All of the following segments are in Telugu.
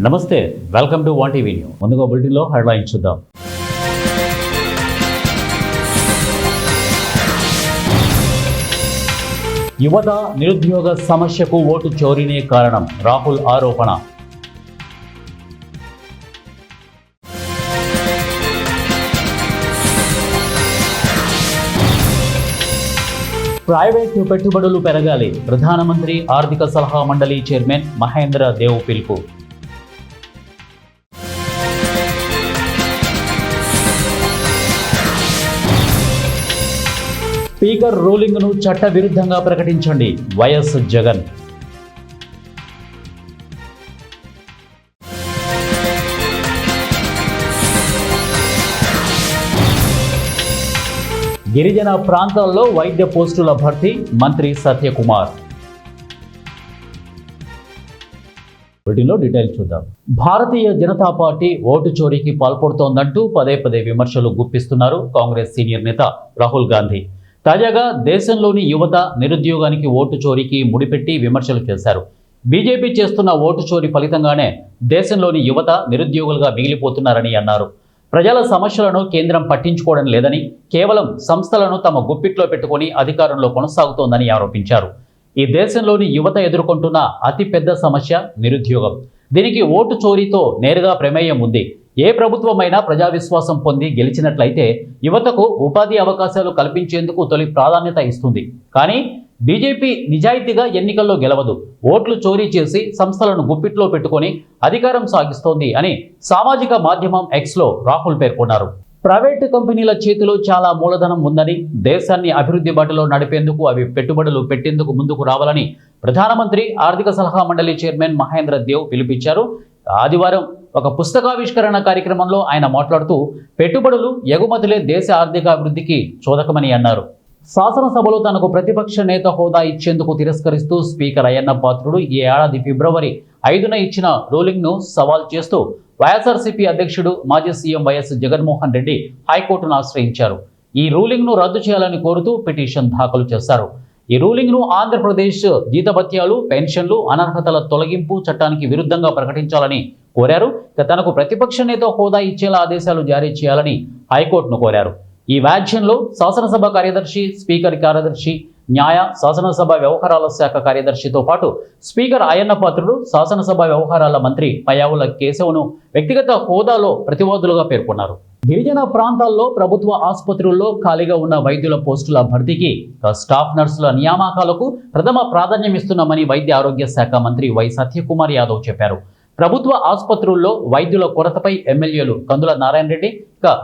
నమస్తే, welcome to one TV news. ముందుగా బులెటిన్లో హెడ్లైన్స్ చూద్దాం. యువత నిరుద్యోగ సమస్యకు ఓటు చోరీనే కారణం, రాహుల్ ఆరోపణ. ప్రైవేటు పెట్టుబడులు పెరగాలి, ప్రధానమంత్రి ఆర్థిక సలహా మండలి చైర్మన్ మహేంద్ర దేవ్ పిలుపు. స్పీకర్ రూలింగ్ను చట్ట విరుద్ధంగా ప్రకటించండి, వైఎస్ జగన్. గిరిజన ప్రాంతాల్లో వైద్య పోస్టుల భర్తీ, మంత్రి సత్యకుమార్. వీటిలో డీటెయిల్స్ చూద్దాం. భారతీయ జనతా పార్టీ ఓటు చోరీకి పాల్పడుతోందంటూ పదే పదే విమర్శలు గుప్పిస్తున్నారు కాంగ్రెస్ సీనియర్ నేత రాహుల్ గాంధీ. తాజాగా దేశంలోని యువత నిరుద్యోగానికి ఓటు చోరీకి ముడిపెట్టి విమర్శలు చేశారు. బీజేపీ చేస్తున్న ఓటు చోరీ ఫలితంగానే దేశంలోని యువత నిరుద్యోగులుగా మిగిలిపోతున్నారని అన్నారు. ప్రజల సమస్యలను కేంద్రం పట్టించుకోవడం లేదని, కేవలం సంస్థలను తమ గుప్పిట్లో పెట్టుకుని అధికారంలో కొనసాగుతోందని ఆరోపించారు. ఈ దేశంలోని యువత ఎదుర్కొంటున్న అతిపెద్ద సమస్య నిరుద్యోగం. దీనికి ఓటు చోరీతో నేరుగా ప్రమేయం ఉంది. ఏ ప్రభుత్వమైనా ప్రజా విశ్వాసం పొంది గెలిచినట్లయితే యువతకు ఉపాధి అవకాశాలు కల్పించేందుకు తొలి ప్రాధాన్యత ఇస్తుంది. కానీ బీజేపీ నిజాయితీగా ఎన్నికల్లో గెలవదు, ఓట్లు చోరీ చేసి సంస్థలను గుప్పిట్లో పెట్టుకొని అధికారం సాగిస్తోంది అని సామాజిక మాధ్యమం ఎక్స్లో రాహుల్ పేర్కొన్నారు. ప్రైవేటు కంపెనీల చేతిలో చాలా మూలధనం ఉందని, దేశాన్ని అభివృద్ధి బాటలో నడిపేందుకు అవి పెట్టుబడులు పెట్టేందుకు ముందుకు రావాలని ప్రధానమంత్రి ఆర్థిక సలహా మండలి చైర్మన్ మహేంద్ర దేవ్ పిలుపిచ్చారు. ఆదివారం ఒక పుస్తకావిష్కరణ కార్యక్రమంలో ఆయన మాట్లాడుతూ పెట్టుబడులు, ఎగుమతులే దేశ ఆర్థిక అభివృద్ధికి చోదకమని అన్నారు. శాసనసభలో తనకు ప్రతిపక్ష నేత హోదా ఇచ్చేందుకు తిరస్కరిస్తూ స్పీకర్ అయ్యన్న పాత్రుడు ఈ ఏడాది ఫిబ్రవరి 5న ఇచ్చిన రూలింగ్ను సవాల్ చేస్తూ వైఎస్ఆర్సీపీ అధ్యక్షుడు మాజీ సీఎం వైఎస్ జగన్మోహన్ రెడ్డి హైకోర్టును ఆశ్రయించారు. ఈ రూలింగ్ను రద్దు చేయాలని కోరుతూ పిటిషన్ దాఖలు చేశారు. ఈ రూలింగ్ను ఆంధ్రప్రదేశ్ జీతభత్యాలు, పెన్షన్లు, అనర్హతల తొలగింపు చట్టానికి విరుద్ధంగా ప్రకటించాలని కోరారు. తనకు ప్రతిపక్ష నేత హోదా ఇచ్చేలా ఆదేశాలు జారీ చేయాలని హైకోర్టును కోరారు. ఈ వ్యాజ్యంలో శాసనసభ కార్యదర్శి, స్పీకర్ కార్యదర్శి, న్యాయ శాసనసభ వ్యవహారాల శాఖ కార్యదర్శితో పాటు స్పీకర్ అయ్యన్న పాత్రుడు, శాసనసభ వ్యవహారాల మంత్రి పయ్యావుల కేశవును వ్యక్తిగత హోదాలో ప్రతివాదులుగా పేర్కొన్నారు. గిరిజన ప్రాంతాల్లో ప్రభుత్వ ఆసుపత్రుల్లో ఖాళీగా ఉన్న వైద్యుల పోస్టుల భర్తీకి, స్టాఫ్ నర్సుల నియామకాలకు ప్రథమ ప్రాధాన్యమిస్తున్నామని వైద్య ఆరోగ్య శాఖ మంత్రి వై సత్యకుమార్ యాదవ్ చెప్పారు. ప్రభుత్వ ఆసుపత్రుల్లో వైద్యుల కొరతపై ఎమ్మెల్యేలు కందుల నారాయణ రెడ్డి,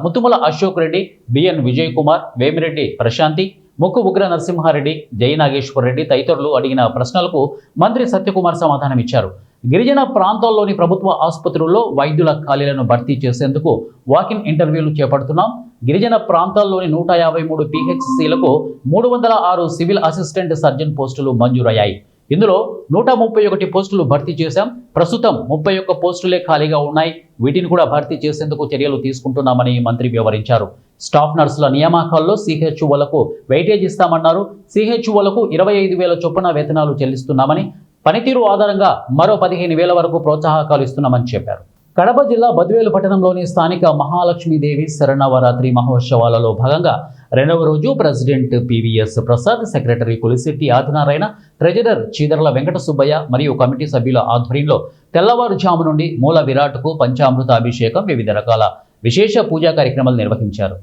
ముత్తుముల అశోక్ రెడ్డి, బిఎన్ విజయ్ కుమార్, వేమిరెడ్డి ప్రశాంతి, ముక్కు ఉగ్ర నరసింహారెడ్డి, జై నాగేశ్వర్ రెడ్డి తదితరులు అడిగిన ప్రశ్నలకు మంత్రి సత్యకుమార్ సమాధానమిచ్చారు. గిరిజన ప్రాంతాల్లోని ప్రభుత్వ ఆసుపత్రుల్లో వైద్యుల ఖాళీలను భర్తీ చేసేందుకు వాకిన్ ఇంటర్వ్యూలు చేపడుతున్నాం. గిరిజన ప్రాంతాల్లోని 153 PHCలకు 306 సివిల్ అసిస్టెంట్ సర్జన్ పోస్టులు మంజూరయ్యాయి. ఇందులో 131 పోస్టులు భర్తీ చేశాం. ప్రస్తుతం 31 పోస్టులే ఖాళీగా ఉన్నాయి. వీటిని కూడా భర్తీ చేసేందుకు చర్యలు తీసుకుంటున్నామని మంత్రి వివరించారు. స్టాఫ్ నర్సుల నియామకాల్లో CHOలకు వెయిటేజ్ ఇస్తామన్నారు. CHOలకు 25,000 చొప్పున వేతనాలు చెల్లిస్తున్నామని, పనితీరు ఆధారంగా మరో 15,000 వరకు ప్రోత్సాహకాలు ఇస్తున్నామని చెప్పారు. కడప జిల్లా బద్వేలు పట్టణంలోని స్థానిక మహాలక్ష్మీదేవి శరణవరాత్రి మహోత్సవాలలో భాగంగా 2వ రోజు president PVS Prasad, secretary Kulisetti Adinarayana, treasurer Cheedarla Venkata Subbaiah మరియు కమిటీ సభ్యుల ఆధ్వర్యంలో తెల్లవారుజాము నుండి మూల విరాట్కు పంచామృత అభిషేకం, వివిధ రకాల విశేష పూజా కార్యక్రమాలు నిర్వహించారు.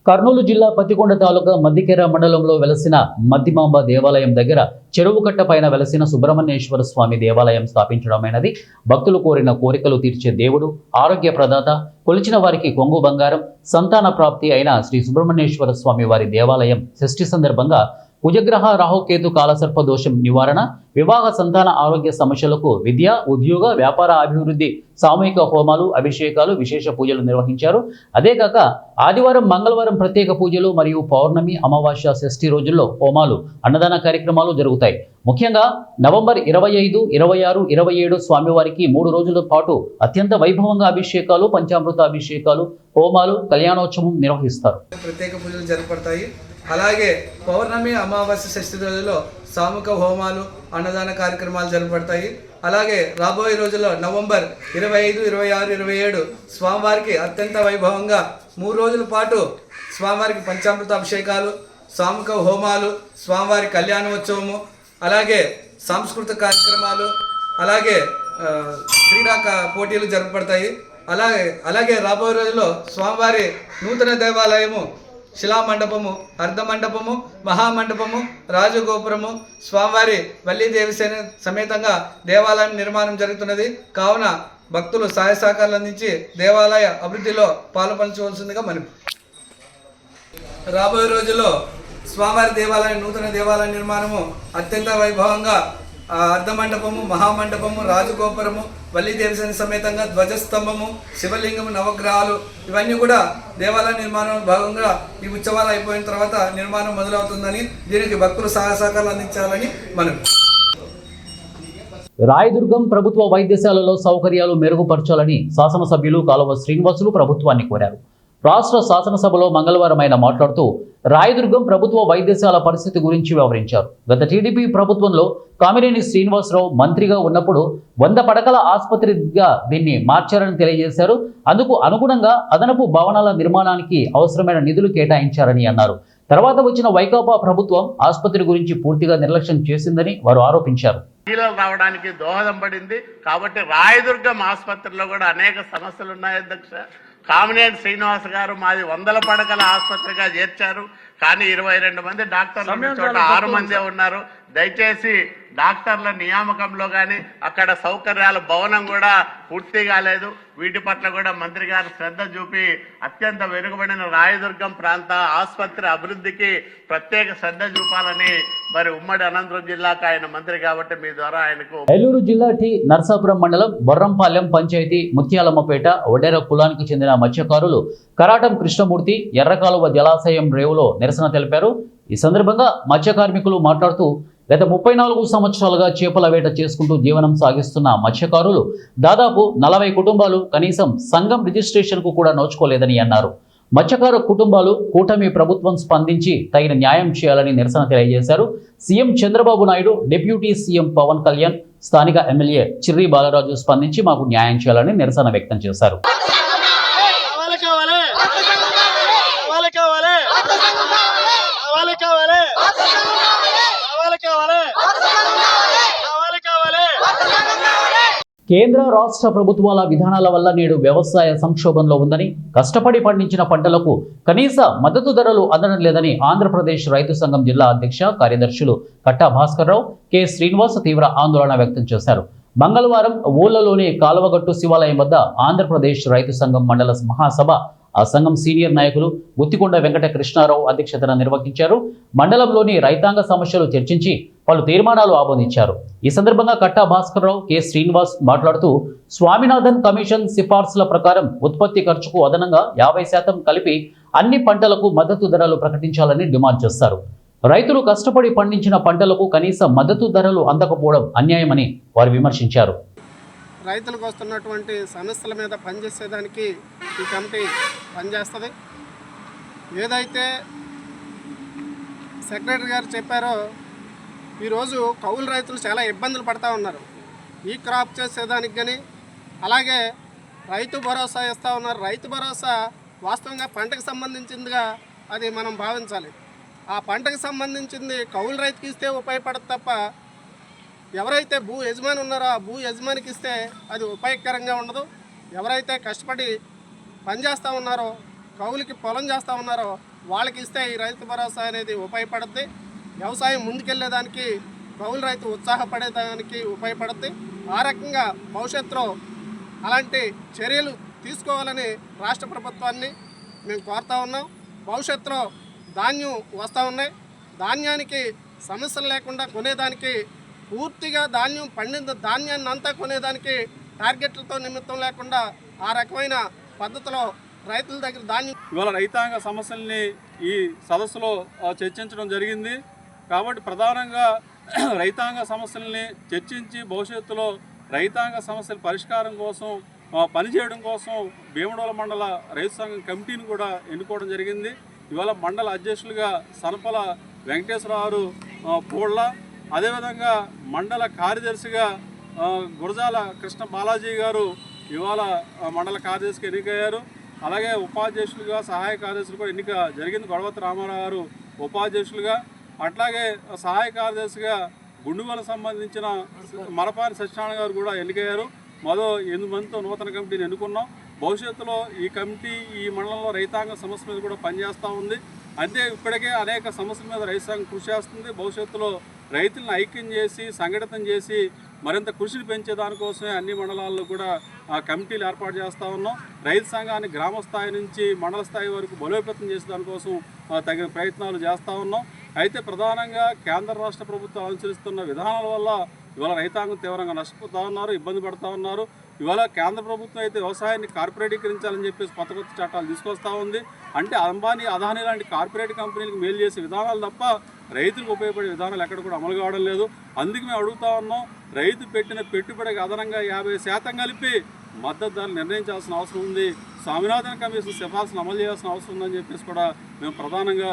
కర్నూలు జిల్లా పత్తికొండ తాలూకా మద్దికెర మండలంలో వెలసిన మద్దిమాంబ దేవాలయం దగ్గర చెరువు కట్ట పైన వెలసిన సుబ్రహ్మణ్యేశ్వర స్వామి దేవాలయం స్థాపించడమైనది. భక్తులు కోరిన కోరికలు తీర్చే దేవుడు, ఆరోగ్య ప్రదాత, కొలిచిన వారికి కొంగు బంగారం, సంతాన ప్రాప్తి అయిన శ్రీ సుబ్రహ్మణ్యేశ్వర స్వామి వారి దేవాలయం షష్ఠి సందర్భంగా కుజగ్రహ రాహుకేతు కాలసర్ప దోషం నివారణ, వివాహ సంతాన ఆరోగ్య సమస్యలకు విద్య, ఉద్యోగ, వ్యాపార అభివృద్ధి, సామూహిక హోమాలు, అభిషేకాలు, విశేష పూజలు నిర్వహించారు. అదేకాక ఆదివారం, మంగళవారం ప్రత్యేక పూజలు మరియు పౌర్ణమి, అమావాస్య, షష్ఠి రోజుల్లో హోమాలు, అన్నదాన కార్యక్రమాలు జరుగుతాయి. ముఖ్యంగా నవంబర్ 25, 26, 27 స్వామివారికి 3 రోజుల పాటు అత్యంత వైభవంగా అభిషేకాలు, పంచామృత అభిషేకాలు, హోమాలు, కళ్యాణోత్సవం నిర్వహిస్తారు. ప్రత్యేక పూజలు జరపడతాయి. అలాగే పౌర్ణమి, అమావాస్య, షష్ఠి రోజుల్లో సామూహిక హోమాలు, అన్నదాన కార్యక్రమాలు జరపడతాయి. అలాగే రాబోయే రోజుల్లో నవంబర్ 25, 26, 27 స్వామివారికి అత్యంత వైభవంగా 3 రోజుల పాటు స్వామివారికి పంచామృత అభిషేకాలు, సామూహిక హోమాలు, స్వామివారి కళ్యాణోత్సవము, అలాగే సాంస్కృతిక కార్యక్రమాలు, అలాగే క్రీడా పోటీలు జరపబడతాయి. అలాగే రాబోయే రోజుల్లో స్వామివారి నూతన దేవాలయము, శిలామండపము, అర్ధమండపము, మహామండపము, రాజగోపురము, స్వామివారి వల్లీదేవి సమేతంగా దేవాలయం నిర్మాణం జరుగుతున్నది. కావున భక్తులు సహాయ సహకారాలు అందించి దేవాలయ అభివృద్ధిలో పాలుపంచవలసిందిగా మనం. రాబోయే రోజుల్లో స్వామివారి దేవాలయం, నూతన దేవాలయ నిర్మాణము అత్యంత వైభవంగా అర్ధమండపము, మహామండపము, రాజగోపురము, వల్లీదేవి సమేతంగా ధ్వజస్తంభము, శివలింగము, నవగ్రహాలు ఇవన్నీ కూడా దేవాలయ నిర్మాణం భాగంగా ఈ ఉత్సవాలు అయిపోయిన తర్వాత నిర్మాణం మొదలవుతుందని, దీనికి భక్తులు సహాయ సహకారాలు అందించాలని మనం. రాయదుర్గం ప్రభుత్వ వైద్యశాలలో సౌకర్యాలు మెరుగుపరచాలని శాసనసభ్యులు కాలువ శ్రీనివాసులు ప్రభుత్వాన్ని కోరారు. రాష్ట్ర శాసనసభలో మంగళవారం ఆయన మాట్లాడుతూ రాయదుర్గం ప్రభుత్వ వైద్యశాల పరిస్థితి గురించి వివరించారు. గత టీడీపీ ప్రభుత్వంలో కామినేని శ్రీనివాసరావు మంత్రిగా ఉన్నప్పుడు 100 పడకల ఆసుపత్రిగా దీన్ని మార్చారని తెలియజేశారు. అందుకు అనుగుణంగా అదనపు భవనాల నిర్మాణానికి అవసరమైన నిధులు కేటాయించారని అన్నారు. తర్వాత వచ్చిన వైకాపా ప్రభుత్వం ఆసుపత్రి గురించి పూర్తిగా నిర్లక్ష్యం చేసిందని వారు ఆరోపించారు. రావడానికి దోహదం పడింది కాబట్టి రాయదుర్గం ఆసుపత్రిలో కూడా అనేక సమస్యలు ఉన్నాయి అధ్యక్ష. కామినేని శ్రీనివాస్ గారు మాది 100 పడకల ఆసుపత్రిగా చేర్చారు. కానీ 22 మంది డాక్టర్లు చోట 6 మందే ఉన్నారు. దయచేసి డాక్టర్ల నియామకంలో కానీ అక్కడ సౌకర్యాల భవనం కూడా పూర్తి కాలేదు. వీటి పట్ల కూడా మంత్రి గారు శ్రద్ధ చూపి అత్యంత వెనుకబడిన రాయదుర్గం ప్రాంత ఆసుపత్రి అభివృద్ధికి ప్రత్యేక శ్రద్ధ చూపాలని మరి ఉమ్మడి అనంతపురం జిల్లాకు ఆయన మంత్రి కాబట్టి మీ ద్వారా ఆయనకు. ఏలూరు జిల్లా టి నర్సాపురం మండలం బొర్రంపాలెం పంచాయతీ ముత్యాలమ్మపేట ఒడెర కులానికి చెందిన మత్స్యకారులు కరాటం కృష్ణమూర్తి ఎర్రకాలువ జలాశయం రేవులో నిరసన తెలిపారు. ఈ సందర్భంగా మత్స్య కార్మికులు మాట్లాడుతూ గత 34 సంవత్సరాలుగా చేపల వేట చేసుకుంటూ జీవనం సాగిస్తున్న మత్స్యకారులు దాదాపు 40 కుటుంబాలు కనీసం సంఘం రిజిస్ట్రేషన్కు కూడా నోచుకోలేదని అన్నారు. మత్స్యకారు కుటుంబాలు కూటమి ప్రభుత్వం స్పందించి తగిన న్యాయం చేయాలని నిరసన తెలియజేశారు. CM Chandrababu Naidu, deputy CM Pawan Kalyan, స్థానిక ఎమ్మెల్యే చిర్రి బాలరాజు స్పందించి మాకు న్యాయం చేయాలని నిరసన వ్యక్తం చేశారు. కేంద్ర రాష్ట్ర ప్రభుత్వాల విధానాల వల్ల నేడు వ్యవసాయ సంక్షోభంలో ఉందని, కష్టపడి పండించిన పంటలకు కనీస మద్దతు ధరలు అందడం లేదని ఆంధ్రప్రదేశ్ రైతు సంఘం జిల్లా అధ్యక్ష కార్యదర్శులు కట్టా భాస్కర్రావు, కె శ్రీనివాస్ తీవ్ర ఆందోళన వ్యక్తం చేశారు. మంగళవారం ఊళ్లలోని కాలువగట్టు శివాలయం వద్ద ఆంధ్రప్రదేశ్ రైతు సంఘం మండల మహాసభ, ఆ సంఘం సీనియర్ నాయకులు గుత్తికొండ వెంకట కృష్ణారావు అధ్యక్షతన నిర్వహించారు. మండలంలోని రైతాంగ సమస్యలు చర్చించి పలు తీర్మానాలు ఆమోదించారు. ఈ సందర్భంగా కట్టా భాస్కర్రావు, కె శ్రీనివాస్ మాట్లాడుతూ స్వామినాథన్ కమిషన్ సిఫార్సుల ప్రకారం ఉత్పత్తి ఖర్చుకు అదనంగా 50% కలిపి అన్ని పంటలకు మద్దతు ధరలు ప్రకటించాలని డిమాండ్ చేశారు. రైతులు కష్టపడి పండించిన పంటలకు కనీస మద్దతు ధరలు అందకపోవడం అన్యాయమని వారు విమర్శించారు. రైతులకు వస్తున్నటువంటి సమస్యల మీద పనిచేసేదానికి ఈ కమిటీ పనిచేస్తుంది. ఏదైతే సెక్రటరీ గారు చెప్పారో ఈరోజు కౌలు రైతులు చాలా ఇబ్బందులు పడుతూ ఉన్నారు. ఈ క్రాప్ చేసేదానికి కానీ అలాగే రైతు భరోసా ఇస్తూ ఉన్నారు. రైతు భరోసా వాస్తవంగా పంటకు సంబంధించిందిగా అది మనం భావించాలి. ఆ పంటకు సంబంధించింది కౌలు రైతుకి ఇస్తే ఉపయోగపడదు తప్ప ఎవరైతే భూ యజమాని ఉన్నారో ఆ భూ యజమానికి ఇస్తే అది ఉపయోగకరంగా ఉండదు. ఎవరైతే కష్టపడి పనిచేస్తూ ఉన్నారో కౌలుకి పొలం చేస్తూ ఉన్నారో వాళ్ళకి ఇస్తే ఈ రైతు భరోసా అనేది ఉపయోగపడుద్ది. వ్యవసాయం ముందుకెళ్లేదానికి కౌలు రైతు ఉత్సాహపడేదానికి ఉపయోగపడుద్ది. ఆ రకంగా భవిష్యత్తులో అలాంటి చర్యలు తీసుకోవాలని రాష్ట్ర ప్రభుత్వాన్ని మేము కోరుతా ఉన్నాం. భవిష్యత్తులో ధాన్యం వస్తూ ఉన్నాయి. ధాన్యానికి సమస్యలు లేకుండా కొనేదానికి పూర్తిగా ధాన్యం పండిన ధాన్యాన్ని అంతా కొనేదానికి టార్గెట్లతో నిమిత్తం లేకుండా ఆ రకమైన పద్ధతిలో రైతుల దగ్గర ధాన్యం. ఇవాళ రైతాంగ సమస్యల్ని ఈ సదస్సులో చర్చించడం జరిగింది. కాబట్టి ప్రధానంగా రైతాంగ సమస్యల్ని చర్చించి భవిష్యత్తులో రైతాంగ సమస్యల పరిష్కారం కోసం పనిచేయడం కోసం భీమడోల మండల రైతు సంఘం కమిటీని కూడా ఎన్నుకోవడం జరిగింది. ఇవాళ మండల అధ్యక్షులుగా సనపల వెంకటేశ్వరరావు పూళ్ళ, అదేవిధంగా మండల కార్యదర్శిగా గురజాల కృష్ణ బాలాజీ గారు ఇవాళ మండల కార్యదర్శిగా ఎన్నికయ్యారు. అలాగే ఉపాధ్యక్షులుగా సహాయ కార్యదర్శులు కూడా ఎన్నిక జరిగింది. గొడవతి రామారావు గారు ఉపాధ్యక్షులుగా, అట్లాగే సహాయ కార్యదర్శిగా గుండుగోలకు సంబంధించిన మరపారి సత్యనారాయణ గారు కూడా ఎన్నికయ్యారు. మరో 8 మందితో నూతన కమిటీని ఎన్నుకున్నాం. భవిష్యత్తులో ఈ కమిటీ ఈ మండలంలో రైతాంగ సమస్య మీద కూడా పనిచేస్తూ ఉంది. అంటే ఇప్పటికే అనేక సమస్యల మీద రైతు సంఘం కృషి చేస్తుంది. భవిష్యత్తులో రైతులను ఐక్యం చేసి సంఘటితం చేసి మరింత కృషిని పెంచే దానికోసమే అన్ని మండలాల్లో కూడా కమిటీలు ఏర్పాటు చేస్తూ ఉన్నాం. రైతు సంఘాన్ని గ్రామ స్థాయి నుంచి మండల స్థాయి వరకు బలోపేతం చేసే దానికోసం తగిన ప్రయత్నాలు చేస్తూ ఉన్నాం. అయితే ప్రధానంగా కేంద్ర రాష్ట్ర ప్రభుత్వాలు అనుసరిస్తున్న విధానాల వల్ల ఇవాళ రైతాంగం తీవ్రంగా నష్టపోతూ ఉన్నారు, ఇబ్బంది పడుతూ ఉన్నారు. ఇవాళ కేంద్ర ప్రభుత్వం అయితే వ్యవసాయాన్ని కార్పొరేటీకరించాలని చెప్పేసి కొత్త కొత్త చట్టాలు తీసుకొస్తూ ఉంది. అంటే అంబానీ, అదానీ లాంటి కార్పొరేట్ కంపెనీలకు మేలు చేసే విధానాలు తప్ప రైతులకు ఉపయోగపడే విధానాలు ఎక్కడ కూడా అమలు కావడం లేదు. అందుకు మేము అడుగుతా ఉన్నాం, రైతు పెట్టిన పెట్టుబడికి అదనంగా 50% కలిపి మద్దతు ధరలు నిర్ణయించాల్సిన అవసరం ఉంది. స్వామినాథన్ కమిషన్ సిఫార్సులు అమలు చేయాల్సిన అవసరం ఉందని చెప్పేసి కూడా మేము ప్రధానంగా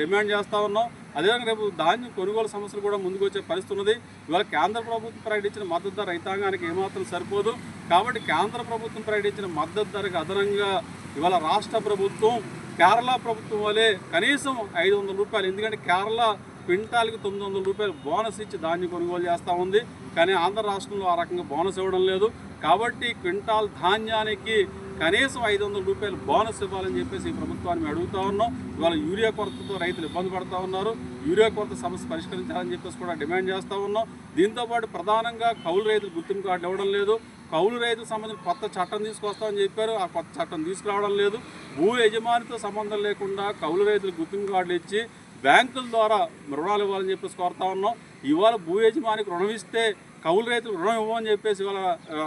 డిమాండ్ చేస్తూ ఉన్నాం. అదేవిధంగా రేపు ధాన్యం కొనుగోలు సమస్యలు కూడా ముందుకు వచ్చే పరిస్థితి ఉన్నది. ఇవాళ కేంద్ర ప్రభుత్వం ప్రకటించిన మద్దతు ధర రైతాంగానికి ఏమాత్రం సరిపోదు. కాబట్టి కేంద్ర ప్రభుత్వం ప్రకటించిన మద్దతు ధరకు అదనంగా ఇవాళ రాష్ట్ర ప్రభుత్వం కేరళ ప్రభుత్వం వలె కనీసం 500 రూపాయలు, ఎందుకంటే కేరళ క్వింటాల్కి 900 రూపాయలు బోనస్ ఇచ్చి ధాన్యం కొనుగోలు చేస్తూ ఉంది. కానీ ఆంధ్ర రాష్ట్రంలో ఆ రకంగా బోనస్ ఇవ్వడం లేదు. కాబట్టి క్వింటాల్ ధాన్యానికి కనీసం 500 రూపాయలు బోనస్ ఇవ్వాలని చెప్పేసి ఈ ప్రభుత్వాన్ని మేము అడుగుతూ ఉన్నాం. ఇవాళ యూరియా కొరతతో రైతులు ఇబ్బంది పడుతూ ఉన్నారు. యూరియా కొరత సమస్య పరిష్కరించాలని చెప్పేసి కూడా డిమాండ్ చేస్తూ ఉన్నాం. దీంతోపాటు ప్రధానంగా కౌలు రైతులు గుర్తింపు కార్డు ఇవ్వడం లేదు. కౌలు రైతుకు సంబంధించిన కొత్త చట్టం తీసుకొస్తామని చెప్పారు, ఆ కొత్త చట్టం తీసుకురావడం లేదు. భూ యజమానితో సంబంధం లేకుండా కౌలు రైతులు గుర్తింపు కార్డులు ఇచ్చి బ్యాంకుల ద్వారా రుణాలు ఇవ్వాలని చెప్పేసి కోరుతా ఉన్నాం. ఇవాళ భూ యజమానికి రుణం ఇస్తే కౌలు రైతులు రుణం ఇవ్వమని చెప్పేసి ఇవాళ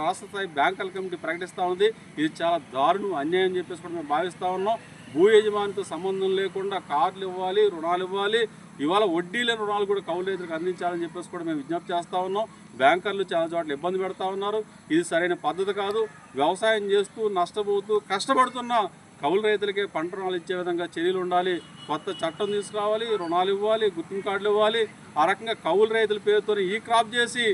రాష్ట్ర స్థాయి బ్యాంకుల కమిటీ ప్రకటిస్తూ ఉంది. ఇది చాలా దారుణం, అన్యాయం అని చెప్పేసి కూడా మేము భావిస్తూ ఉన్నాం. భూ యజమానితో సంబంధం లేకుండా కార్లు ఇవ్వాలి, రుణాలు ఇవ్వాలి. ఇవాళ వడ్డీ లేని రుణాలు కూడా కౌలు రైతులకు అందించాలని చెప్పేసి కూడా మేము విజ్ఞప్తి చేస్తూ ఉన్నాం. బ్యాంకర్లు చాలా చోట్ల ఇబ్బంది పెడతా ఉన్నారు. ఇది సరైన పద్ధతి కాదు. వ్యవసాయం చేస్తూ నష్టపోతూ కష్టపడుతున్న కౌలు రైతులకే పంట రుణాలు ఇచ్చే విధంగా చర్యలు ఉండాలి. కొత్త చట్టం తీసుకురావాలి, రుణాలు ఇవ్వాలి, గుర్తింపు కార్డులు ఇవ్వాలి. ఆ రకంగా కౌలు రైతుల పేరుతో ఈ క్రాప్ చేసి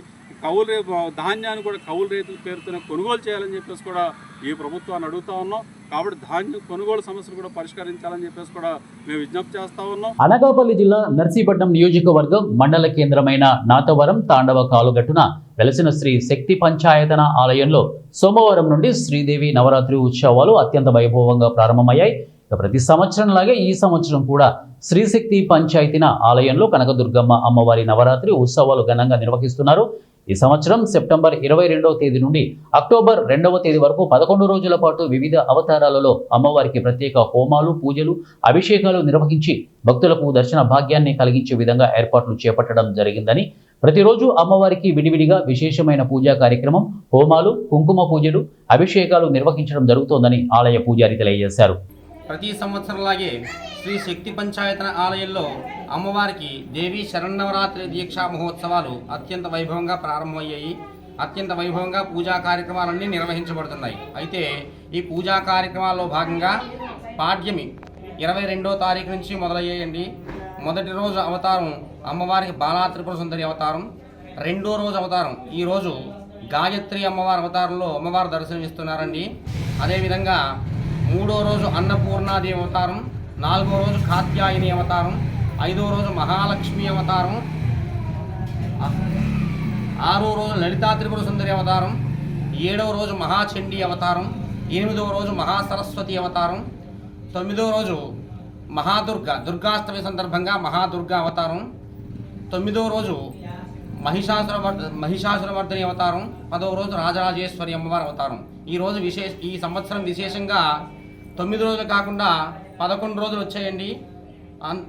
ధాన్యాన్ని కూడా కౌలు రైతుల పేరుతోనే కొనుగోలు చేయాలని చెప్పేసి కూడా ఈ ప్రభుత్వాన్ని అడుగుతా ఉన్నాం. కాబట్టి ధాన్యం కొనుగోలు సమస్యలు కూడా పరిష్కరించాలని చెప్పేసి కూడా మేము విజ్ఞప్తి చేస్తా ఉన్నాం. అనకాపల్లి జిల్లా నర్సీపట్నం నియోజకవర్గం మండల కేంద్రమైన నాతవరం తాండవ కాలుగట్టున వెలసిన శ్రీ శక్తి పంచాయతన ఆలయంలో సోమవారం నుండి శ్రీదేవి నవరాత్రి ఉత్సవాలు అత్యంత వైభవంగా ప్రారంభమయ్యాయి. ప్రతి సంవత్సరంలాగే ఈ సంవత్సరం కూడా శ్రీశక్తి పంచాయతీన ఆలయంలో కనకదుర్గమ్మ అమ్మవారి నవరాత్రి ఉత్సవాలు ఘనంగా నిర్వహిస్తున్నారు. ఈ సంవత్సరం సెప్టెంబర్ 22వ తేదీ నుండి అక్టోబర్ 2వ తేదీ వరకు 11 రోజుల పాటు వివిధ అవతారాలలో అమ్మవారికి ప్రత్యేక హోమాలు, పూజలు, అభిషేకాలు నిర్వహించి భక్తులకు దర్శన భాగ్యాన్ని కలిగించే విధంగా ఏర్పాట్లు చేపట్టడం జరిగిందని, ప్రతిరోజు అమ్మవారికి విడివిడిగా విశేషమైన పూజా కార్యక్రమం, హోమాలు, కుంకుమ పూజలు, అభిషేకాలు నిర్వహించడం జరుగుతోందని ఆలయ పూజారి తెలియజేశారు. ప్రతి సంవత్సరంలాగే శ్రీ శక్తి పంచాయతన ఆలయంలో అమ్మవారికి దేవీ శరన్నవరాత్రి దీక్షా మహోత్సవాలు అత్యంత వైభవంగా ప్రారంభమయ్యాయి. అత్యంత వైభవంగా పూజా కార్యక్రమాలన్నీ నిర్వహించబడుతున్నాయి. అయితే ఈ పూజా కార్యక్రమాల్లో భాగంగా పాడ్యమి 22వ తారీఖు నుంచి మొదలయ్యాయండి. మొదటి రోజు అవతారం అమ్మవారికి బాలా త్రిపుర సుందరి అవతారం, రెండో రోజు అవతారం ఈరోజు గాయత్రి అమ్మవారి అవతారంలో అమ్మవారు దర్శనమిస్తున్నారండి. అదేవిధంగా మూడో రోజు అన్నపూర్ణాదేవి అవతారం, 4వ రోజు కాత్యాయని అవతారం, 5వ రోజు మహాలక్ష్మి అవతారం, 6వ రోజు లలితా త్రిపుర సుందరి అవతారం, 7వ రోజు మహాచండీ అవతారం, 8వ రోజు మహాసరస్వతి అవతారం, 9వ రోజు దుర్గాష్టమి సందర్భంగా మహాదుర్గా అవతారం, 9వ రోజు మహిషాసురమర్దిని అవతారం, 10వ రోజు రాజరాజేశ్వరి అమ్మవారి అవతారం. ఈ సంవత్సరం విశేషంగా 9 రోజులు కాకుండా 11 రోజులు వచ్చాయండి.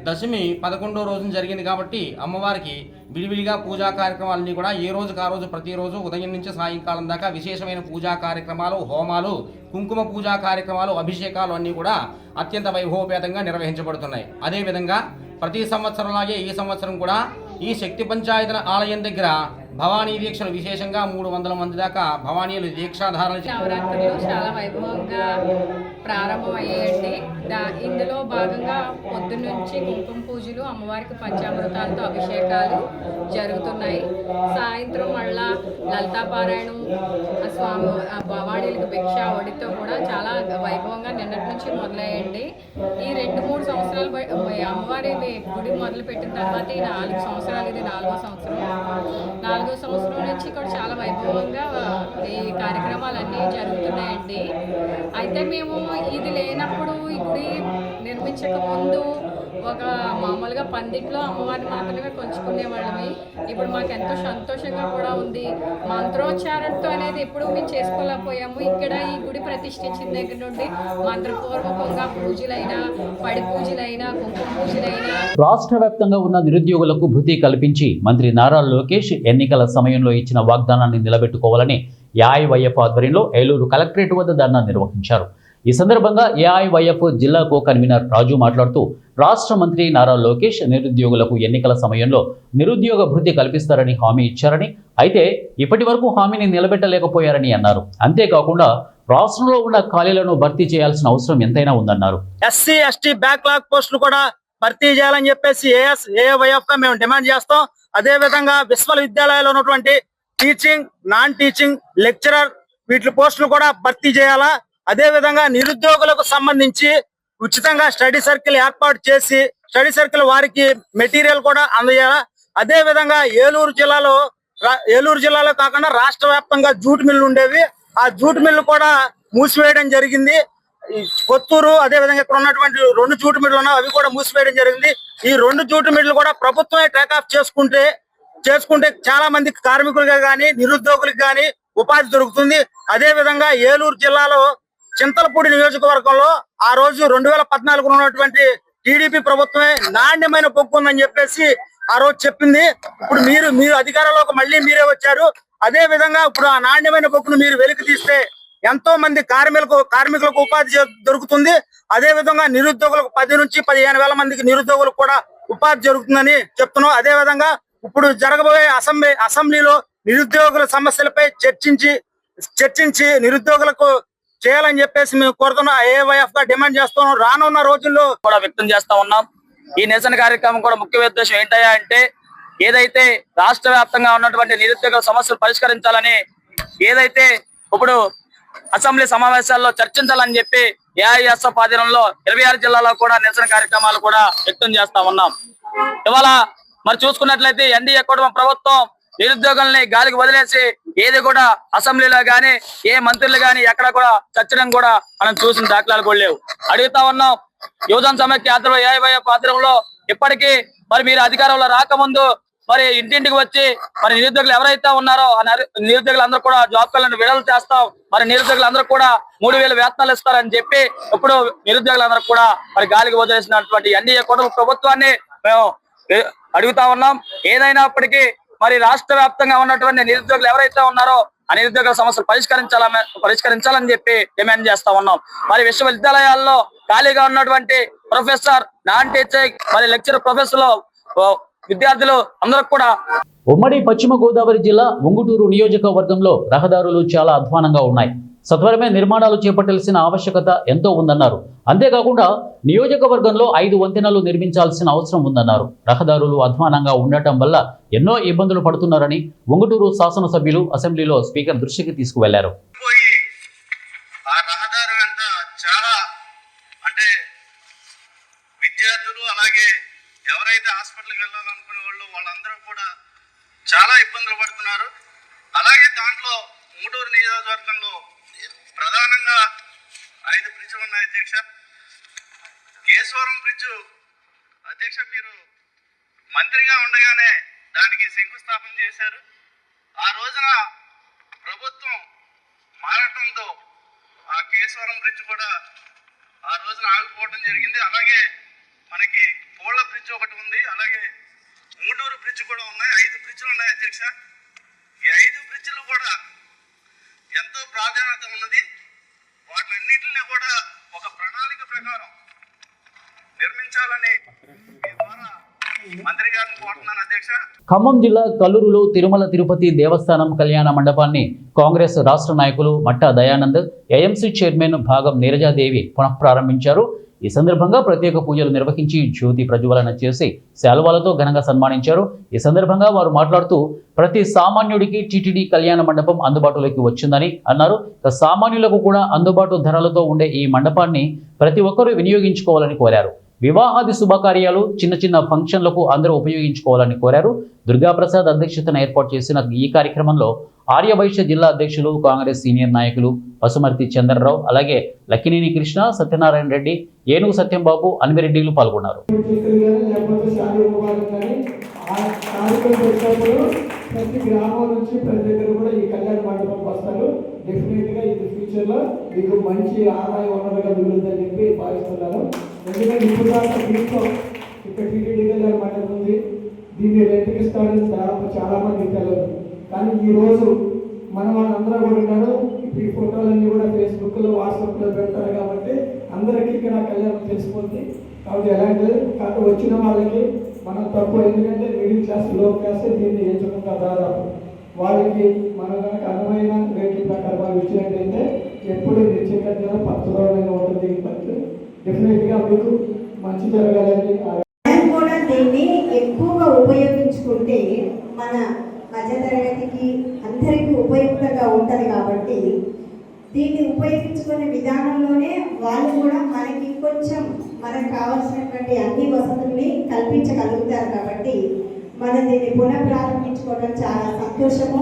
దశమి 11వ రోజున జరిగింది కాబట్టి అమ్మవారికి విడివిడిగా పూజా కార్యక్రమాలన్నీ కూడా ఏ రోజుకు ఆ రోజు ప్రతిరోజు ఉదయం నుంచి సాయంకాలం దాకా విశేషమైన పూజా కార్యక్రమాలు, హోమాలు, కుంకుమ పూజా కార్యక్రమాలు, అభిషేకాలు అన్నీ కూడా అత్యంత వైభవపేతంగా నిర్వహించబడుతున్నాయి. అదేవిధంగా ప్రతి సంవత్సరంలాగే ఈ సంవత్సరం కూడా ఈ శక్తి పంచాయతన ఆలయం దగ్గర భవానీ దీక్షలు విశేషంగా 300 మంది దాకా భవానీలు దీక్షాధారణ నవరాత్రులు చాలా వైభవంగా ప్రారంభమయ్యాయండి. ఇందులో భాగంగా పొద్దున్నుంచి కుంకుమ పూజలు, అమ్మవారికి పంచామృతాలతో అభిషేకాలు జరుగుతున్నాయి. సాయంత్రం మళ్ళా లలితాపారాయణం, స్వామి భవానీలకు భిక్ష ఒడితో కూడా చాలా వైభవంగా నిన్నటి నుంచి మొదలయ్యండి. ఈ 2-3 సంవత్సరాలు అమ్మవారి గుడి మొదలు పెట్టిన తర్వాత ఈ 4 సంవత్సరాలు, ఇది 4వ సంవత్సరం. 4వ సంవత్సరం నుంచి కూడా చాలా వైభవంగా ఈ కార్యక్రమాలన్నీ జరుగుతున్నాయండి. అయితే మేము ఇది లేనప్పుడు ఈ గుడి నిర్మించక ముందు ఒక మామూలుగా పందిట్లో అమ్మవారిని మాత్రమే కొలుచుకునే వాళ్ళమి. ఇప్పుడు మాకు ఎంతో సంతోషంగా కూడా ఉంది. మంత్రోచ్చారణతో అనేది ఎప్పుడు మేము చేసుకోలేకపోయాము. ఇక్కడ ఈ గుడి ప్రతిష్ఠించిన దగ్గర నుండి మంత్రపూర్వకంగా పూజలైనా, పడి పూజలైనా, కుంకుమ పూజలైనా. రాష్ట్ర వ్యాప్తంగా ఉన్న నిరుద్యోగులకు భృతి కల్పించి మంత్రి నారా లోకేష్ ఎన్నికల సమయంలో ఇచ్చిన వాగ్దానాన్ని నిలబెట్టుకోవాలని ఏఐవైఎఫ్ ఆధ్వర్యంలో ఏలూరు కలెక్టరేట్ వద్ద ధర్నా నిర్వహించారు. ఈ సందర్భంగా ఏఐవైఎఫ్ జిల్లా కో కన్వీనర్ రాజు మాట్లాడుతూ రాష్ట్ర మంత్రి నారా లోకేష్ నిరుద్యోగులకు ఎన్నికల సమయంలో నిరుద్యోగ భృతి కల్పిస్తారని హామీ ఇచ్చారని, అయితే ఇప్పటి వరకు హామీని నిలబెట్టలేకపోయారని అన్నారు. అంతేకాకుండా రాష్ట్రంలో ఉన్న ఖాళీలను భర్తీ చేయాల్సిన అవసరం ఎంతైనా ఉందన్నారు. ఎస్సీ ఎస్టీ బ్యాక్లాగ్ పోస్టులు కూడా భర్తీ చేయాలని చెప్పేసి ఏఐవైఎఫ్ గా మేము డిమాండ్ చేస్తాం. అదే విధంగా విశ్వవిద్యాలయాల్లో ఉన్నటువంటి టీచింగ్, నాన్ టీచింగ్, లెక్చరర్ వీటి పోస్టులు కూడా భర్తీ చేయాలా. అదే విధంగా నిరుద్యోగులకు సంబంధించి ఉచితంగా స్టడీ సర్కిల్ ఏర్పాటు చేసి స్టడీ సర్కిల్ వారికి మెటీరియల్ కూడా అందజేయాలా. అదే విధంగా ఏలూరు జిల్లాలో కాకుండా రాష్ట్ర వ్యాప్తంగా జూట్ మిల్లు ఉండేవి. ఆ జూట్ మిల్లు కూడా మూసివేయడం జరిగింది. కొత్తూరు అదే విధంగా ఇక్కడ ఉన్నటువంటి 2 జూట్ మిల్లు ఉన్నాయి, అవి కూడా మూసివేయడం జరిగింది. ఈ 2 జూట్ మిల్లు కూడా ప్రభుత్వమే టేక్ ఆఫ్ చేసుకుంటే చాలా మంది కార్మికులుగా కానీ నిరుద్యోగులకు కానీ ఉపాధి దొరుకుతుంది. అదే విధంగా ఏలూరు జిల్లాలో చింతలపూడి నియోజకవర్గంలో ఆ రోజు 2014 ఉన్నటువంటి టీడీపీ ప్రభుత్వమే నాణ్యమైన బొగ్గు ఉందని చెప్పేసి ఆ రోజు చెప్పింది. ఇప్పుడు మీరు అధికారంలోకి మళ్ళీ మీరే వచ్చారు. అదే విధంగా ఇప్పుడు ఆ నాణ్యమైన బొగ్గును మీరు వెలికి తీస్తే ఎంతో మంది కార్మికులకు ఉపాధి దొరుకుతుంది. అదే విధంగా నిరుద్యోగులకు 10 నుంచి 15 వేల మందికి నిరుద్యోగులకు కూడా ఉపాధి జరుగుతుందని చెప్తున్నాం. అదే విధంగా ఇప్పుడు జరగబోయే అసెంబ్లీలో నిరుద్యోగుల సమస్యలపై చర్చించి నిరుద్యోగులకు చేయాలని చెప్పేసి మేము కోరుతున్నాం. ఏఐవైఎఫ్ గా డిమాండ్ చేస్తున్నాం. రానున్న రోజుల్లో కూడా వ్యక్తం చేస్తా ఉన్నాం. ఈ నిరసన కార్యక్రమం కూడా ముఖ్య ఉద్దేశం ఏంటయ్యా అంటే ఏదైతే రాష్ట్ర వ్యాప్తంగా ఉన్నటువంటి నిరుద్యోగ సమస్యలు పరిష్కరించాలని ఏదైతే ఇప్పుడు అసెంబ్లీ సమావేశాల్లో చర్చించాలని చెప్పి ఏఐఎస్ఎఫ్ ఆధ్వర్యంలో 26 జిల్లాలో కూడా నిరసన కార్యక్రమాలు కూడా వ్యక్తం చేస్తా ఉన్నాం. ఇవాళ మరి చూసుకున్నట్లయితే ఎన్డీఏ కుటుంబ ప్రభుత్వం నిరుద్యోగుల్ని గాలికి వదిలేసి ఏది కూడా అసెంబ్లీలో గాని ఏ మంత్రులు గాని ఎక్కడ కూడా చర్చడం కూడా మనం చూసిన దాఖలాలు కూడా లేవు. అడుగుతా ఉన్నాం, యువజన సమైక్య ఏఐవైఎఫ్ ఆధ్వర్యంలో ఇప్పటికీ మరి మీరు అధికారంలో రాకముందు మరి ఇంటింటికి వచ్చి మరి నిరుద్యోగులు ఎవరైతే ఉన్నారో ఆ నిరుద్యోగులందరూ కూడా జాబ్ కార్డులను విడుదల చేస్తాం, మరి నిరుద్యోగులందరూ కూడా 3000 వేతనాలు ఇస్తారని చెప్పి ఇప్పుడు నిరుద్యోగులందరూ కూడా మరి గాలికి వదిలేసినటువంటి ఎన్డీఏ కుటుంబ ప్రభుత్వాన్ని మేము అడుగుతా ఉన్నాం. ఏదైనప్పటికీ మరి రాష్ట్ర వ్యాప్తంగా ఉన్నటువంటి నిరుద్యోగులు ఎవరైతే ఉన్నారో ఆ నిరుద్యోగుల సమస్యలు పరిష్కరించాలని చెప్పి డిమాండ్ చేస్తా ఉన్నాం. మరి విశ్వవిద్యాలయాల్లో ఖాళీగా ఉన్నటువంటి ప్రొఫెసర్, నాన్ టీచింగ్, మరి లెక్చరర్ ప్రొఫెసర్లు విద్యార్థులు అందరూ కూడా ఉమ్మడి పశ్చిమ గోదావరి జిల్లా ఉంగుటూరు నియోజకవర్గంలో రహదారులు చాలా అధ్వానంగా ఉన్నాయి. సత్వరమే నిర్మాణాలు చేపట్టాల్సిన ఆవశ్యకత ఎంతో ఉందన్నారు. అంతేకాకుండా నియోజకవర్గంలో 5 వంతెనలు నిర్మించాల్సిన అవసరం ఉందన్నారు. రహదారులు అధ్వానంగా ఉండటం వల్ల ఎన్నో ఇబ్బందులు పడుతున్నారని ఉంగుటూరు శాసనసభ్యులు అసెంబ్లీలో స్పీకర్ దృష్టికి తీసుకువెళ్లారు. విద్యార్థులు అలాగే ఎవరైతే హాస్పిటల్కి వెళ్ళాలనుకునే వాళ్ళందరూ కూడా చాలా ఇబ్బందులు పడుతున్నారు. అలాగే దాంట్లో ఉంగుటూరు నియోజకవర్గంలో ప్రధానంగా 5 బ్రిడ్జ్లు ఉన్నాయి అధ్యక్ష. కేశవరం బ్రిడ్జ్ అధ్యక్ష మీరు మంత్రిగా ఉండగానే దానికి శంకుస్థాపన చేశారు. ఆ రోజున ప్రభుత్వం మారటంతో ఆ కేశవరం బ్రిడ్జ్ కూడా ఆ రోజున ఆగిపోవడం జరిగింది. అలాగే మనకి పోళ్ళ బ్రిడ్జ్ ఒకటి ఉంది, అలాగే మూడూరు బ్రిడ్జ్ కూడా ఉన్నాయి. 5 బ్రిడ్జ్లు ఉన్నాయి అధ్యక్ష. ఈ 5 బ్రిడ్జ్లు కూడా ఎంతో ప్రాధాన్యత ఉన్నది. వాటిలన్నింటినీ కూడా ఒక ప్రణాళిక ప్రకారం నిర్మించాలని మీ ద్వారా మంత్రి గారిని కోరుతున్నాను అధ్యక్ష. ఖమ్మం జిల్లా కల్లూరులో తిరుమల తిరుపతి దేవస్థానం కళ్యాణ మండపాన్ని కాంగ్రెస్ రాష్ట్ర నాయకులు మట్టా దయానంద్, ఏఎంసీ చైర్మన్ భాగం నీరజాదేవి పునఃప్రారంభించారు. ఈ సందర్భంగా ప్రత్యేక పూజలు నిర్వహించి జ్యోతి ప్రజ్వలన చేసి శాలువాలతో ఘనంగా సన్మానించారు. ఈ సందర్భంగా వారు మాట్లాడుతూ ప్రతి సామాన్యుడికి టీటీడీ కళ్యాణ మండపం అందుబాటులోకి వచ్చిందని అన్నారు. సామాన్యులకు కూడా అందుబాటు ధరలతో ఉండే ఈ మండపాన్ని ప్రతి ఒక్కరూ వినియోగించుకోవాలని కోరారు. వివాహాది శుభకార్యాలు, చిన్న చిన్న ఫంక్షన్లకు అందరూ ఉపయోగించుకోవాలని కోరారు. దుర్గాప్రసాద్ అధ్యక్షతన ఏర్పాటు చేసిన ఈ కార్యక్రమంలో ఆర్యవైశ్య జిల్లా అధ్యక్షులు, కాంగ్రెస్ సీనియర్ నాయకులు పసుమర్తి చంద్రరావు, అలాగే లక్కినేని కృష్ణ, సత్యనారాయణ రెడ్డి, ఏనుగు సత్యంబాబు, అన్విరెడ్డిలు పాల్గొన్నారు. ప్రతి గ్రామం నుంచి ప్రతి దగ్గర కూడా ఈ కళ్యాణ మండపం వస్తారు. డెఫినెట్గా ఇది ఫ్యూచర్లో మీకు మంచి ఆదాయ వనరుగా మిగులుతుందని చెప్పి భావిస్తున్నాను. ఎందుకంటే ఇప్పుడు దాకా దీంట్లో ఇక్కడ టీటీడీ కళ్యాణ మండపం ఉంది, దీన్ని రెంట్కి ఇస్తారని చాలా మంది తెలియదు. కానీ ఈరోజు మన వాళ్ళందరూ కూడా ఉన్నారు. ఇప్పుడు ఈ ఫోటోలన్నీ కూడా ఫేస్బుక్లో, వాట్సాప్లో పెడతారు కాబట్టి అందరికీ ఇక్కడ కళ్యాణం తెలిసిపోతుంది. కాబట్టి ఎలాంటి వచ్చిన వాళ్ళకి మనం తక్కువ, ఎందుకంటే మిడిల్ క్లాస్, లో క్లాస్ దీన్ని ఎంచుకుంటారు. దాదాపు వాళ్ళకి మనం కనుక అనువైన రేట్ల ప్రకారం వాళ్ళు ఇచ్చినట్టయితే ఎప్పుడు నిశ్చయంగా పచ్చదోడైనా ఉంటుంది. డెఫినెట్గా మీకు మంచి జరగాలని కూడా దీన్ని ఎక్కువగా ఉపయోగించుకుంటే మన మధ్యతరగతికి అందరికీ ఉపయుక్తంగా ఉంటుంది. కాబట్టి దీన్ని ఉపయోగించుకునే విధానంలోనే వాళ్ళు కూడా మనకి కొంచెం మనకు కావాల్సినటువంటి అన్ని వసతుల్ని కల్పించగలుగుతారు. కాబట్టి మనం దీన్ని పునఃప్రారంభించుకోవడం చాలా సంతోషము.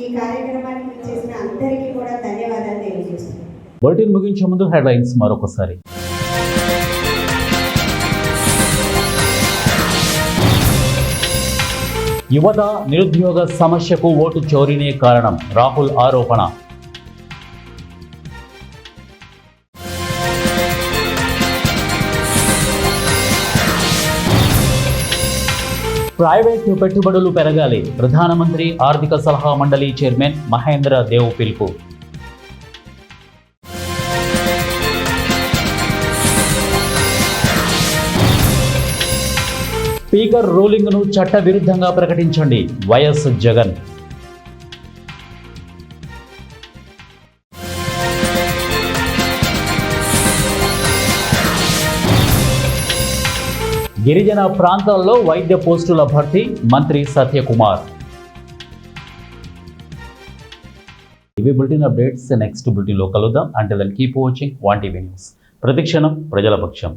ఈ కార్యక్రమానికి చేసిన అందరికీ కూడా ధన్యవాదాలు తెలియజేస్తున్నాను. బులెటిన్ ముగించే ముందు హెడ్లైన్స్ మరొకసారి. యువత నిరుద్యోగ సమస్యకు ఓటు చోరీనే కారణం, రాహుల్ ఆరోపణ. ప్రైవేటు పెట్టుబడులు పెరగాలి, ప్రధానమంత్రి ఆర్థిక సలహా మండలి చైర్మన్ మహేంద్ర దేవ్ పిలుపు. స్పీకర్ రూలింగ్ను చట్ట విరుద్ధంగా ప్రకటించండి, వైఎస్ జగన్. గిరిజన ప్రాంతాల్లో వైద్య పోస్టుల భర్తీ, మంత్రి సత్యకుమార్. ఇవి బులెటిన్ అప్డేట్స్. నెక్స్ట్ బులెటిన్లో కలుద్దాం. Until then keep watching 1 TV news. ప్రతిక్షణం ప్రజల పక్షం.